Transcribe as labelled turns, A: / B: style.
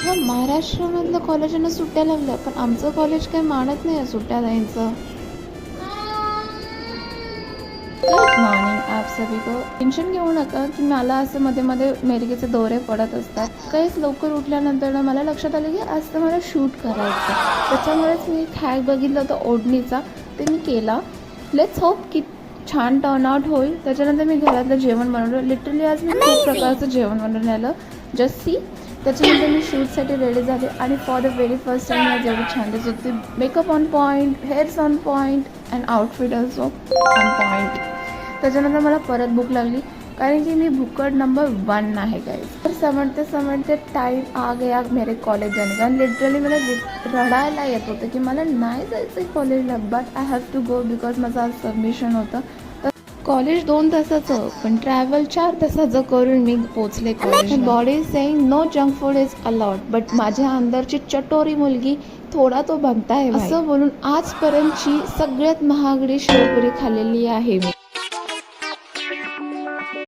A: अख्ख्या महाराष्ट्रामधल्या कॉलेजांना सुट्ट्या लागल्या, पण आमचं कॉलेज काही मानत नाही सुट्ट्या द्यायचं. गुड मॉर्निंग आप सभी को. टेन्शन घेऊ नका की मला असं मध्ये मध्ये मेरगीचे दौरे पडत असतात. काहीच लवकर उठल्यानंतर ना मला लक्षात आलं की आज तर मला शूट करायचं. त्याच्यामुळेच मी एक हॅक बघितला होता ओढणीचा, ते मी केला. लेट्स होप की छान टर्नआउट होईल. त्याच्यानंतर मी घरातलं जेवण बनवलं. लिटरली आज मी खूप प्रकारचं जेवण बनवून आलं. Just see. त्याच्यानंतर मी शूटसाठी रेडी झाले आणि for the very first time आज एवढी छान दिसत होती. Makeup on point, hairs on point and outfit also on point. त्याच्यानंतर मला परत भूक लागली, कारण की मी भूकड नंबर 1 आहे गाईज. तर समजते टाईम आ गया मेरे कॉलेज जाने का. लिटरली मला रडायला येत होतं की मला नाही जायचं कॉलेजला, but I have to go because माझं आज सबमिशन होतं. तर कॉलेज 2 तासाचं, पण ट्रॅव्हल 4 तासाचं करून मी पोचले college. Body is saying no junk food is allowed, but माझ्या अंदरची चटोरी मुलगी थोडा तो बनताय असं बोलून आजपर्यंतची सगळ्यात महागडी शेवपुरी खाल्लेली आहे मी.